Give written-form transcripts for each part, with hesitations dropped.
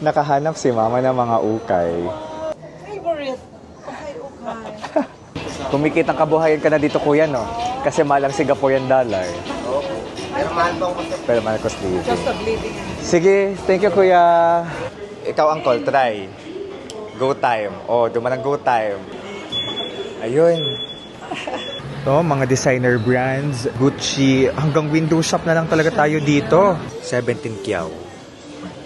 Nakahanap si mama ng mga ukay. Favorite. Ukay-ukay. Kumikitang kabuhayan ka na dito, kuya, no? Kasi mahal ang Singaporean dollar. Pero mahal pa ako. Pero mahal cost living. Just of living. Sige, thank you, kuya. Ikaw, uncle, try. Go time. Oh, dumanang go time. Ayun. To, mga designer brands, Gucci, hanggang window shop na lang talaga tayo dito. 17 Kiao.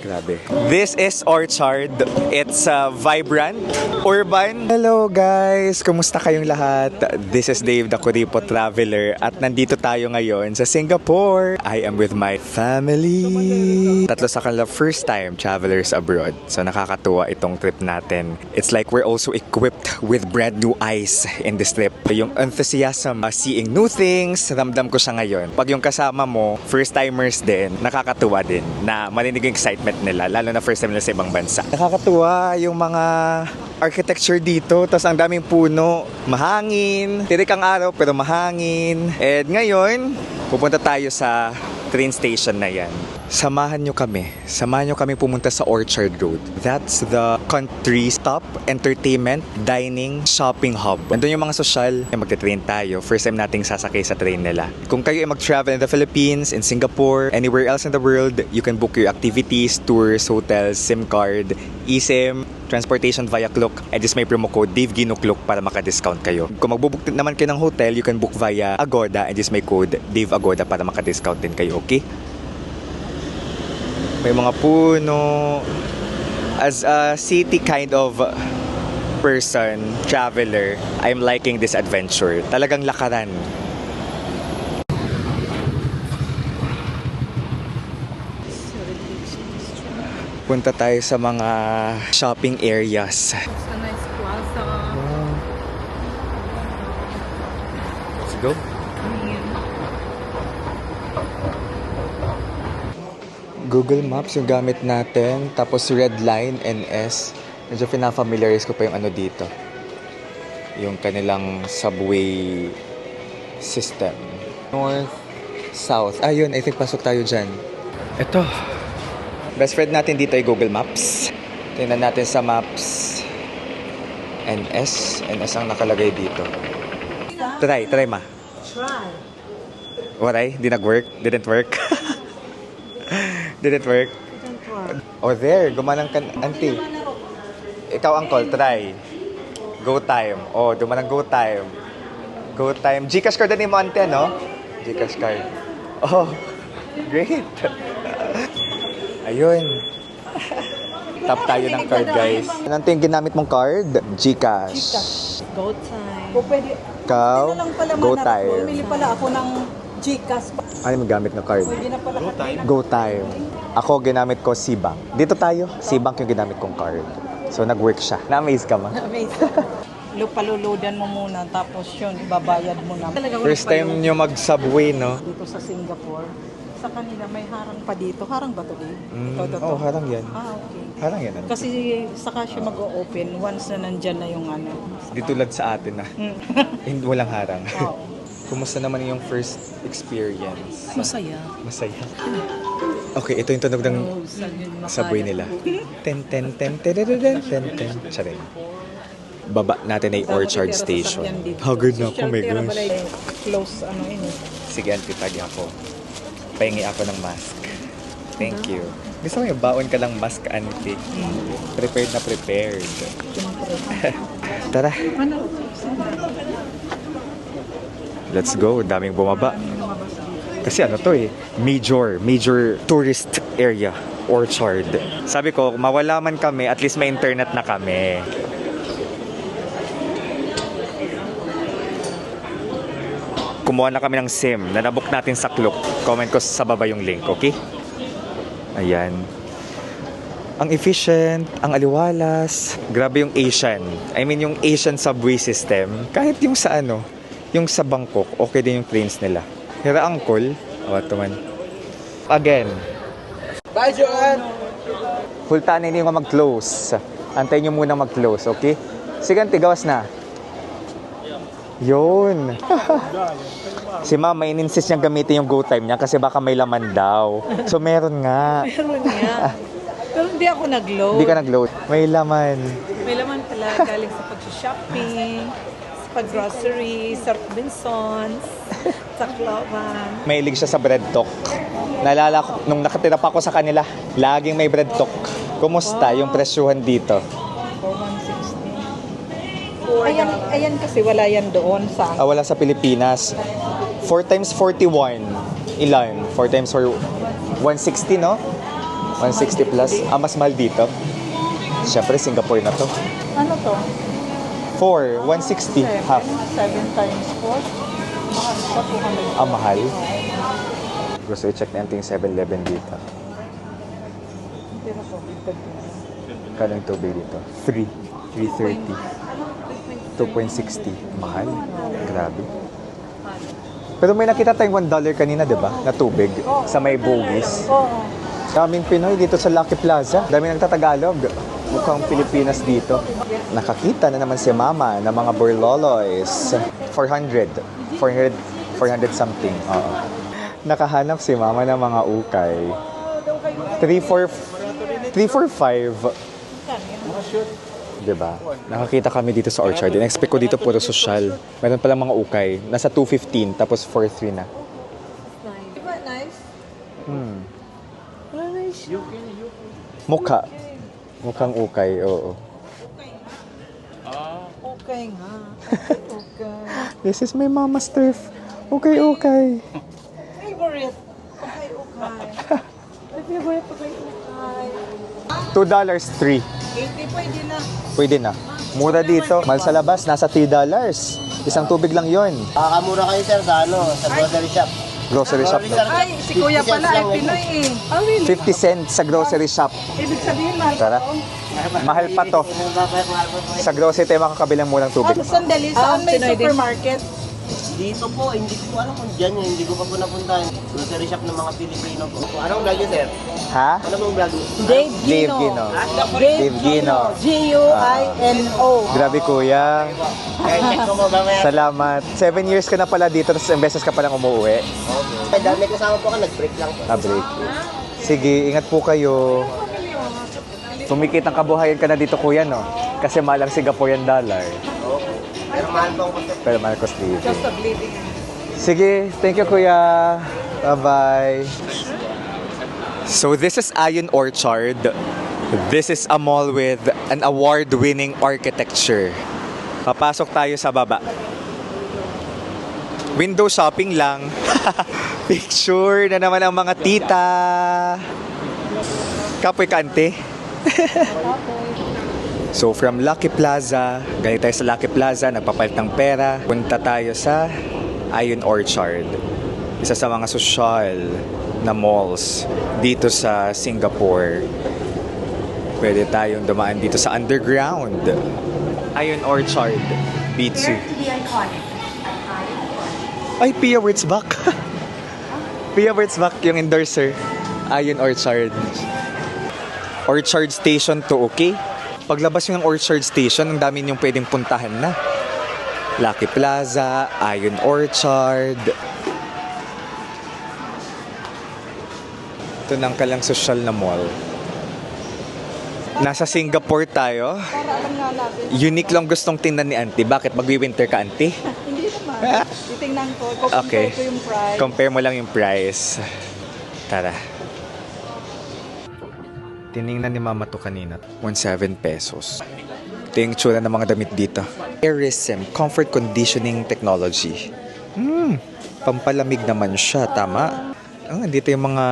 Grabe. This is Orchard. It's vibrant, urban. Hello guys! Kumusta kayong lahat? This is Dave, the Kuripo Traveler. At nandito tayo ngayon sa Singapore. I am with my family. Tatlo sa kanila first time travelers abroad. So nakakatuwa itong trip natin. It's like we're also equipped with brand new eyes in this trip. Yung enthusiasm, seeing new things, ramdam ko siya ngayon. Pag yung kasama mo, first timers din, nakakatuwa din na marinig yung excitement nila, lalo na first time nila sa ibang bansa. Nakakatuwa yung mga architecture dito, tapos ang daming puno, mahangin, tirik ang araw pero mahangin. And ngayon, pupunta tayo sa train station na yan. Samahan nyo kami pumunta sa Orchard Road. That's the country stop, entertainment, dining, shopping hub. Nandun yung mga sosyal, magte-train tayo. First time nating sasakay sa train nila. Kung kayo ay mag-travel in the Philippines, in Singapore, anywhere else in the world, you can book your activities, tours, hotels, SIM card, eSIM, transportation via Klook, and just may promo code Dave Gino Klook para maka-discount kayo. Kung magbubook naman kayo ng hotel, you can book via Agoda and just may code Dave Agoda para maka-discount din kayo, okay? May mga puno. As a city kind of person, traveler, I'm liking this adventure. Talagang lakaran. Punta tayo sa mga shopping areas. It's a nice plaza. Let's go. Google Maps yung gamit natin, tapos Red Line, NS. Medyo pinafamiliarize ko pa yung ano dito. Yung kanilang subway system. North, South. Ayun, I think pasok tayo dyan. Ito. Best friend natin dito ay Google Maps. Tingnan natin sa maps. NS. NS ang nakalagay dito. Try ma. Try. Waray? Di nag-work? Didn't work? Did it work? Didn't work. Oh, there. Gumanang ka, auntie. Ikaw, uncle, try. Go time. Oh, dumanang go time. Go time. Gcash card din mo, auntie, no? Gcash card. Oh, great. Ayun. Tap tayo ng card, guys. Ano yung ginamit mong card? Gcash. Go time. O pwede. Ikaw, Pwede na lang pala go manarap. time. Bumili pala ako ng Gcash. Ano yung gamit na card? Pwede na pala. Go time. Ako, ginamit ko C-Bank. Dito tayo. C-Bank yung ginamit kong card. So, nag-work siya. Na-amaze ka ma? Amazing. Paluludan mo muna, tapos yun, ibabayad mo na. First time nyo mag-subway, no? Dito sa Singapore, sa kanila may harang pa dito. Harang ba ito, Dave? Ito. Oh, harang yan. Okay. Harang yan. Ano? Kasi saka siya mag-o-open once na nandyan na yung ano. Di tulad sa atin na. Hindi walang harang. Oo. Kumusta naman yung first experience? Masaya. Masaya. Okay, ito yung tunog ng subway nila. Ten, ten, ten, ten, ten, ten, ten, ten. Charing. Baba natin ay Orchard Station. Haggard na ako, my gosh. Close, ano yun eh. Sige, auntie, tagi ako. Pahingi ako ng mask. Thank you. Gusto mo yung baon ka lang mask, auntie? Prepared na prepared. Tara. Ano? Let's go. Daming bumaba. Kasi ano to eh, major tourist area, Orchard. Sabi ko, mawala man kami, at least may internet na kami. Kumuha na kami ng SIM na nabook natin sa Klook. Comment ko sa baba yung link, okay? Ayan. Ang efficient, ang aliwalas. Grabe yung Asian. I mean yung Asian subway system. Kahit yung sa ano, yung sa Bangkok, okay din yung trains nila. Hira uncle. O, ito man. Again. Bye, Joanne! Full tanin hindi mo mag-close. Antayin nyo muna mag-close, okay? Sige, auntie, gawas na. Yun. Si mama, in-insist niyang gamitin yung go time niya kasi baka may laman daw. So, meron nga. Meron nga. Pero hindi ako nag-load. Hindi ka nag-load. May laman. May laman pala galing sa pag-shopping, sa pag-grocery, sa Robinsons, sa Clovan. Mahilig siya sa bread talk. Naalala ko, nung nakatira pa ako sa kanila, laging may bread talk. Kumusta yung presyuhan dito? For 160. Ayan kasi wala yan doon sa... Wala sa Pilipinas. 4 times 41. Ilan? 4 times 4... 160, no? 160 plus. Mas mahal dito. Siyempre, Singapore na to. Ano to? 4, 160, half. 7 times 4. Mahal pa, 200. Mahal. Gusto i-check na yung 7-Eleven dito. Hindi na po. Kano yung tubig dito? 3. 330. 2.60. Mahal. Grabe. Pero may nakita tayong $1 kanina, di ba? Na tubig. Sa may Bogies. Oo. Daming Pinoy dito sa Lucky Plaza. Daming nagtatagalog. Mukhang Pilipinas dito. Nakakita na naman si Mama ng mga burloloys. 400 something. Oo. Nakahanap si Mama ng mga ukay. 345. Diba? Nakakita kami dito sa Orchard. In-expect ko dito puro social. Meron pala mga ukay. Nasa 215 tapos 4.3 na. Diba nice? Mukha. Mukhang ukay, oo. Okay nga. Okay. This is my mama's turf. Okay, okay. Favorite. Okay. My favorite. Okay. $2, 3. 80 pwede na. Pwede na. Mura dito. Mahal sa labas, nasa $3. Isang tubig lang yon. Makakamura kayo sir sa sa grocery shop. Grocery shop. No? Ay, si Kuya pala ay Pinoy eh. Ah, really? 50 cents sa grocery shop. Ibig sabihin mahal Tara. Mahal pa to. Sa grocery tayo makakabilang murang tubig. Sandali, saan may supermarket? Dito po, hindi ko alam kung dyan yun. Hindi ko pa po napuntahan. Grocery shop ng mga Pilipino po. Anong vlog yun sir? Ha? Ano bang vlog yun? Dave Dave Gino. Gino. Dave Gino. G-U-I-N-O. Grabe kuya. Check ko mo ba may... Salamat. 7 years ka na pala dito, tapos beses ka palang umuwi. Okay. Dami kasama po ka, nag-break lang po. Break. Sige, ingat po kayo. Tumikit ang kabuhayan ka na dito kuya, no? Kasi mahal ang Singaporean dollar. Okay. Pero mahal po ako sir. Pero mahal cost living. Just of living. Sige, thank you kuya. Bye-bye. So this is Ion Orchard. This is a mall with an award-winning architecture. Papasok tayo sa baba. Window shopping lang. Picture na naman ang mga tita. Kapoy kante. So from Lucky Plaza, galing tayo sa Lucky Plaza, nagpapalit ng pera. Punta tayo sa Ion Orchard. Isa sa mga social na malls dito sa Singapore. Pwede tayong dumaan dito sa underground. Ion Orchard, B2. Ay, Pia Wurtzbach. Pia Wurtzbach yung endorser. Ion Orchard. Orchard Station to, okay? Paglabas yung ng Orchard Station, ang dami niyong pwedeng puntahan na. Lucky Plaza, Ion Orchard. Ito nang kalang social na mall. Nasa Singapore tayo. Para alam nga natin. Unique lang gustong tingnan ni Auntie. Bakit? Magwi-winter ka, Auntie? Hindi naman. Titingnan ko. Okay. Compare ko yung price. Compare mo lang yung price. Tara. Tiningnan ni Mama to kanina. 17 pesos. Ito yung tsura ng mga damit dito. Airism, comfort conditioning technology. Pampalamig naman siya, tama? Dito yung mga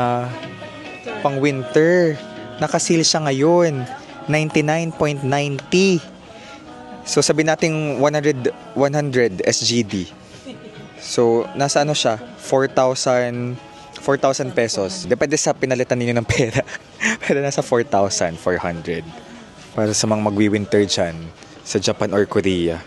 pang winter. Nakasil siya ngayon. 99.90. So sabi natin 100 SGD. So nasa ano siya? 4,000 pesos. Depende sa pinalitan ninyo ng pera. Pero nasa 4,400. Para sa mga magwi-winter dyan sa Japan or Korea.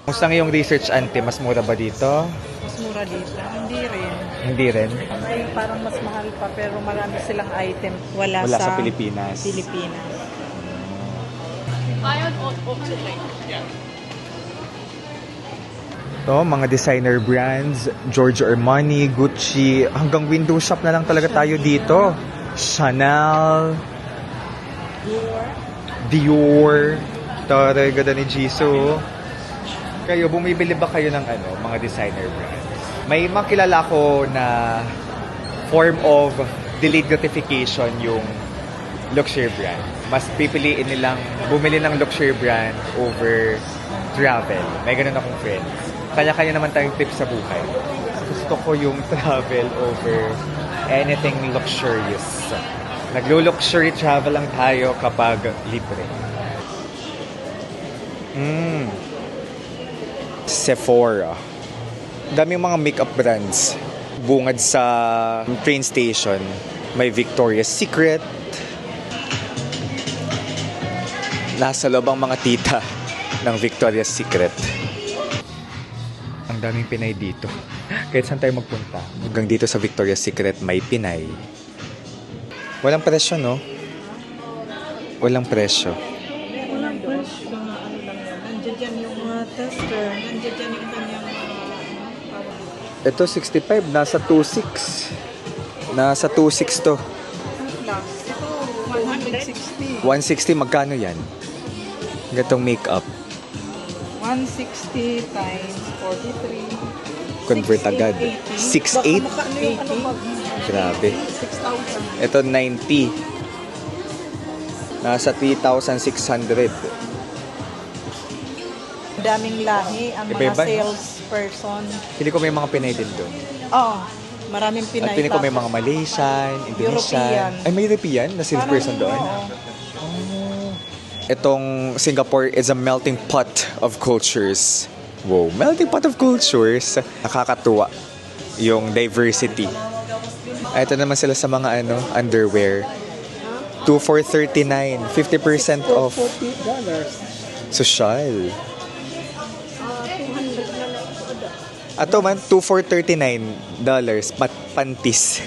Kumusta nga yung research, Ante? Mas mura ba dito? Mas mura dito. Hindi rin. Hindi rin. Ay, parang mas mahal pa pero marami silang item. Wala sa Pilipinas. Pilipinas. To, mga designer brands, Giorgio Armani, Gucci, hanggang window shop na lang talaga tayo dito. Chanel, Dior. Taray, ganda ni Jisoo. Kayo, bumibili ba kayo ng mga designer brands? May makilala ko na form of delayed gratification yung luxury brand. Mas pipiliin nilang bumili ng luxury brand over travel. May ganun akong friends. Kanya-kanya naman tayong tips sa buhay. Gusto ko yung travel over anything luxurious. Naglo-luxury travel lang tayo kapag libre. Sephora. Daming mga makeup brands. Bungad sa train station. May Victoria's Secret. Nasa loob ang mga tita ng Victoria's Secret. Ang daming Pinay dito. Kahit saan tayo magpunta. Hanggang dito sa Victoria's Secret may Pinay. Walang presyo, no? Walang presyo. Walang presyo. Nandiyan dyan yung tester. Nandiyan dyan yung kanyang Ito 65, nasa 2.6. Nasa 2.6 to. plus. Ito, 160. 160, magkano yan? Gatong makeup. 160 times 43. Convert agad. 6.8? Baka ano yung ano pag Grabe. 6,000. Ito 90. Nasa 3,600. Daming lahi ang mga Iba-iba, no? salesperson. Pili ko may mga Pinay din doon. Oo, maraming Pinay. At pili ko may tapos mga Malaysian, Indonesian. European. Ay, may European na salesperson doon. oo. Itong Singapore is a melting pot of cultures. Wow, melting pot of cultures. Nakakatuwa yung diversity. Ito naman sila sa mga underwear. 2 for $39, 50% off. Social. Ato man, 2 for $39, panties.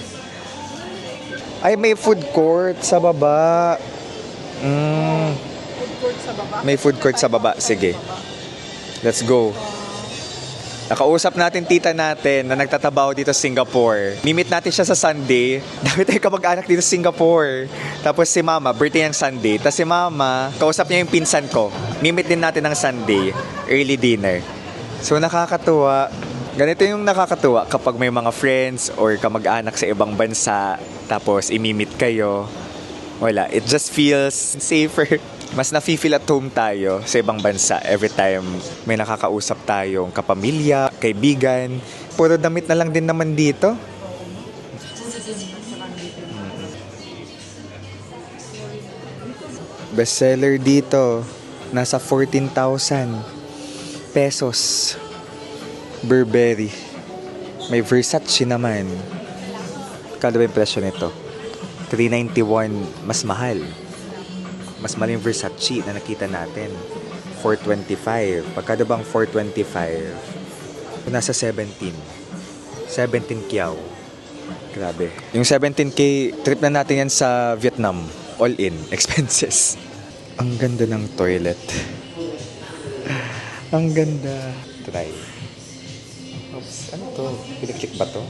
Ay, may food court sa baba. Food court sa baba. May food court sa baba. Sige. Let's go. Nakausap natin tita natin na nagtatabaho dito sa Singapore. Mimit natin siya sa Sunday. Dami tayong kamag-anak dito sa Singapore. Tapos si mama, birthday ng Sunday. Tapos si mama, kausap niya yung pinsan ko. Mimit din natin ng Sunday. Early dinner. So nakakatuwa. Ganito yung nakakatuwa kapag may mga friends or kamag-anak sa ibang bansa. Tapos imimit kayo. Wala. It just feels safer. Mas nafe-feel at home tayo sa ibang bansa every time may nakakausap tayong kapamilya, kaibigan. Puro damit na lang din naman dito. Bestseller dito, nasa 14,000 pesos. Burberry. May Versace naman. Kano ba yung presyo nito? 391, mas mahal. Mas mahal yung Versace na nakita natin. 425. Pagkano bang 425? Nasa 17. 17 Kiao. Grabe. Yung 17K, trip na natin yan sa Vietnam. All in. Expenses. Ang ganda ng toilet. Ang ganda. Try. Oops. Ano to? Piliklik ba to?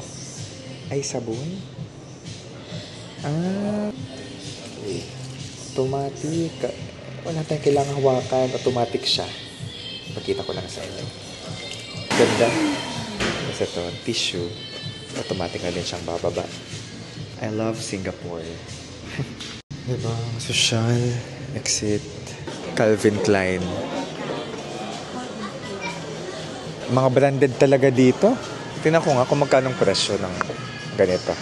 Ay, sabon? Okay. Automatic. Wala tayong kailangan hawakan. Automatic siya. Pakita ko lang sa inyo. Ganda. Kasi ito, tissue. Automatic na din siyang bababa. I love Singapore. Diba? Social. Exit. Calvin Klein. Mga branded talaga dito. Tingnan ko nga kung magkano presyo ng ganito.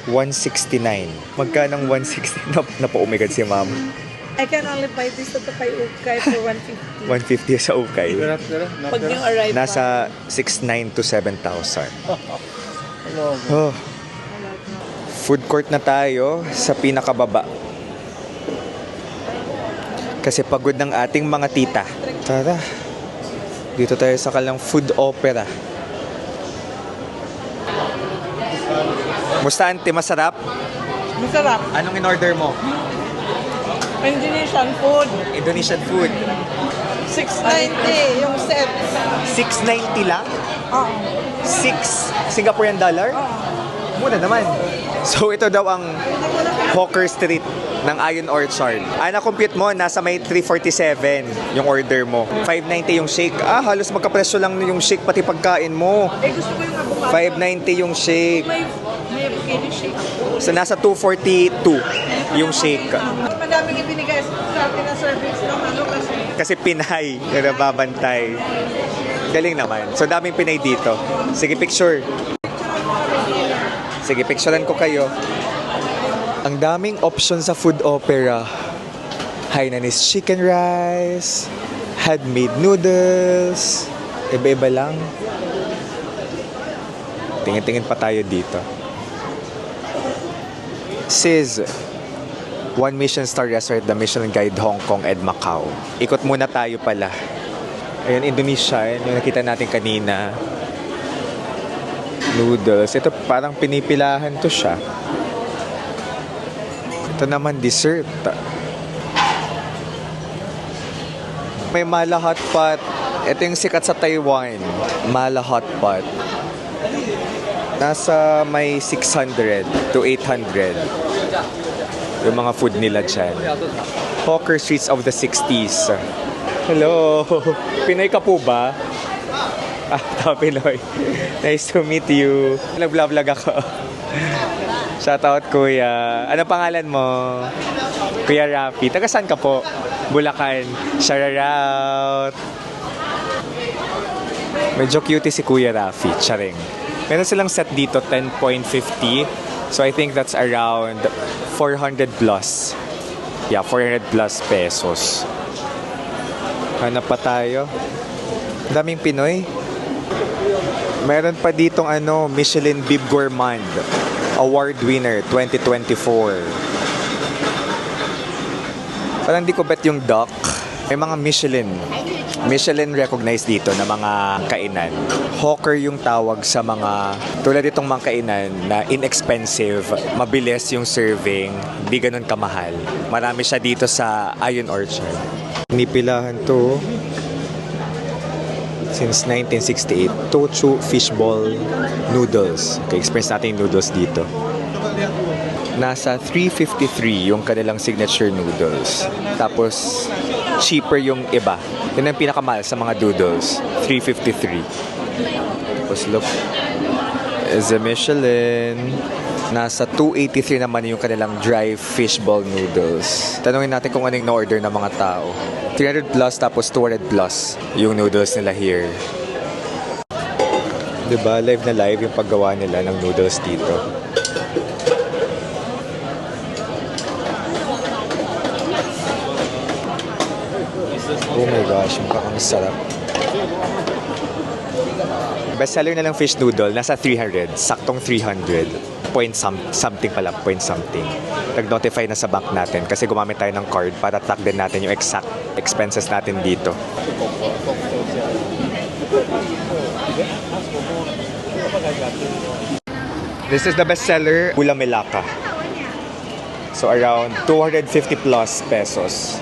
169. Magkano 160? Napa-umigad si ma'am. I can only buy this at the Ukay for 150. 150 sa ukay. Pag yung arrive Nasa 6,900 to 7,000. Oh. Food court na tayo sa pinakababa. Kasi pagod ng ating mga tita. Tara. Dito tayo sa kalang food opera. Musta, auntie? Masarap? masarap. Anong in-order mo? Indonesian food. Indonesian food. 690 yung set. 690 lang? Oo. 6 Singaporean dollar? Oo. Mura naman. So ito daw ang Hawker Street ng Ion Orchard. Na-compute mo, nasa may 347 yung order mo. 590 yung shake. Halos magkapresyo lang yung shake pati pagkain mo. Gusto ko yung avocado. 590 yung shake. May avocado shake. So, nasa 242 yung shake. Madaming ibinigay sa atin na service ng kasi Kasi Pinay, yung nababantay. Galing naman. So, daming Pinay dito. Sige, picture. Sige, picturean ko kayo. Ang daming option sa food opera. Hainanese chicken rice, handmade noodles, iba-iba lang. Tingin-tingin pa tayo dito. Sis, one Michelin star restaurant, the Michelin Guide Hong Kong and Macau. Ikot muna tayo pala. Ayun, Indonesia, yung nakita natin kanina. Noodles. Ito parang pinipilahan to siya. Ito naman dessert. May mala hot pot. Ito yung sikat sa Taiwan. Mala hot pot. Nasa may 600 to 800. Yung mga food nila dyan. Hawker Streets of the 60s. Hello! Pinoy ka po ba? Pinoy. Nice to meet you. Nag-vlog ako. Shoutout, Kuya. Ano pangalan mo? Kuya Rafi. Taga saan ka po? Bulacan. Shoutout. Medyo cutie si Kuya Rafi. Charing. Meron silang set dito, 10.50. So I think that's around 400 plus. Yeah, 400 plus pesos. Hanap pa tayo. Daming Pinoy. Meron pa ditong Michelin Bib Gourmand Award winner 2024. Parang di ko bet yung duck. May mga Michelin recognized dito na mga kainan. Hawker yung tawag sa mga tulad itong mga kainan na inexpensive, mabilis yung serving, di ganun kamahal. Marami siya dito sa Ion Orchard. Nipilahan to since 1968. Tochu fishball noodles. Okay, experience natin yung noodles dito. Nasa 353 yung kanilang signature noodles. Tapos, cheaper yung iba. Yun ang pinakamahal sa mga noodles. 353. Tapos, look. Is a Michelin. Nasa 283 naman yung kanilang dry fishball noodles. Tanungin natin kung anong na-order ng mga tao. 300 plus tapos 200 plus yung noodles nila here. Diba? Live na live yung paggawa nila ng noodles dito. Oh my gosh, mukhang sarap. Bestseller na lang fish noodle, nasa 300. Saktong 300. Something pala, point something. Nag-notify na sa bank natin kasi gumamit tayo ng card para track din natin yung exact expenses natin dito. This is the bestseller, Gula Melaka. So around 250 plus pesos.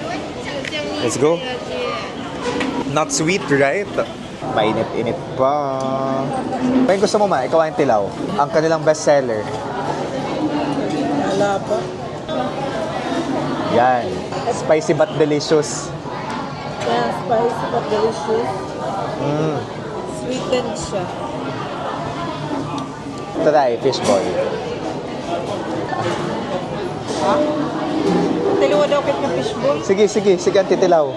Let's go. Not sweet, right? Mainit-init pa. Kaya gusto mo ikaw ang tilaw. Ang kanilang bestseller. wala pa. Yan. Spicy but delicious. Yan, spicy but delicious. Mm. Sweetened siya. Try, fishball. Ha? Tilawa daw kit ng fishball. Sige, ang titilaw.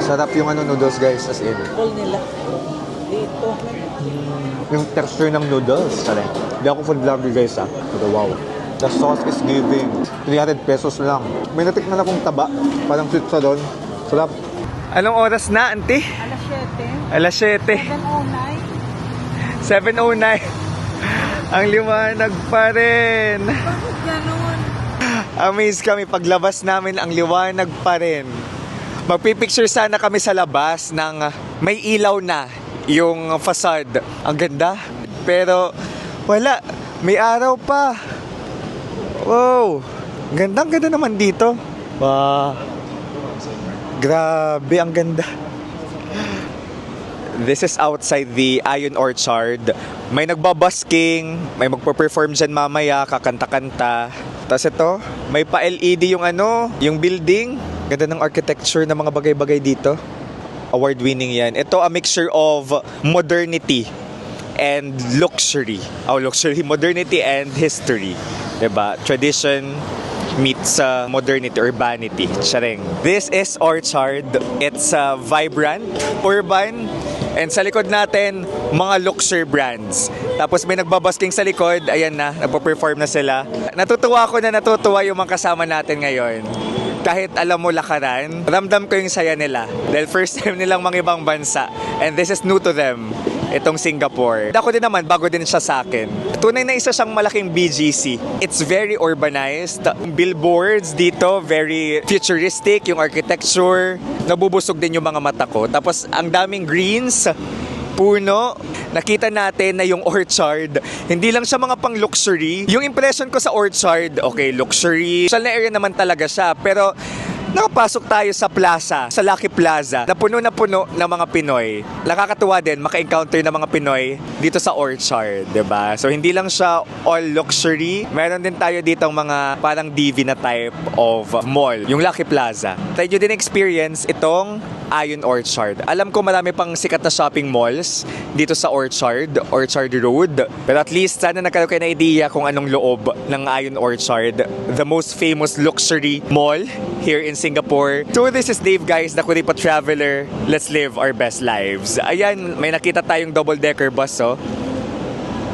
Sarap yung noodles guys, as in. Ball nila. Dito. Yung texture ng noodles. Sorry. Hindi ako food vlogger guys Pero wow. The sauce is giving. 300 pesos lang. May natikman akong taba. Parang sweet sa doon. Sarap. Anong oras na, auntie? Alas 7. Alas 7. 7:09. 7:09. Ang liwanag pa rin. Bakit ganun? Amazed kami. Paglabas namin, ang liwanag pa rin. Magpipicture sana kami sa labas ng may ilaw na yung facade. Ang ganda. Pero wala. May araw pa. Wow. Ganda naman dito. Wow. Grabe, ang ganda. This is outside the Ion Orchard. May nagbabasking, may magpo-perform dyan mamaya, kakanta-kanta. Tapos ito, may pa-LED yung yung building. Ganda ng architecture ng mga bagay-bagay dito. Award-winning yan. Ito, a mixture of modernity and luxury. Luxury, modernity and history. Diba? Tradition meets modernity, urbanity. Charing. This is Orchard. It's vibrant, urban, and sa likod natin, mga luxury brands. Tapos may nagbabasking sa likod, ayan na, nagpo-perform na sila. Natutuwa yung mga kasama natin ngayon. Kahit alam mo lakaran, ramdam ko yung saya nila. Dahil first time nilang mga ibang bansa. And this is new to them, itong Singapore. Ako din naman, bago din siya sa akin. Tunay na isa siyang malaking BGC. It's very urbanized. Billboards dito, very futuristic, yung architecture. Nabubusog din yung mga mata ko. Tapos ang daming greens, puno. Nakita natin na yung Orchard, hindi lang siya mga pang luxury. Yung impression ko sa Orchard, okay, luxury. Social na area naman talaga siya. Pero nakapasok tayo sa plaza, sa Lucky Plaza, na puno ng mga Pinoy. Nakakatuwa din maka-encounter ng mga Pinoy dito sa Orchard, 'di ba? So hindi lang siya all luxury. Meron din tayo dito mga parang DV na type of mall, yung Lucky Plaza. Tayo din experience itong Ion Orchard. Alam ko marami pang sikat na shopping malls dito sa Orchard Road. Pero at least sana nagkaroon kayo na idea kung anong loob ng Ion Orchard, the most famous luxury mall here in Singapore. So this is Dave, guys, the Kuripa Traveler. Let's live our best lives. Ayan, may nakita tayong double-decker bus, oh.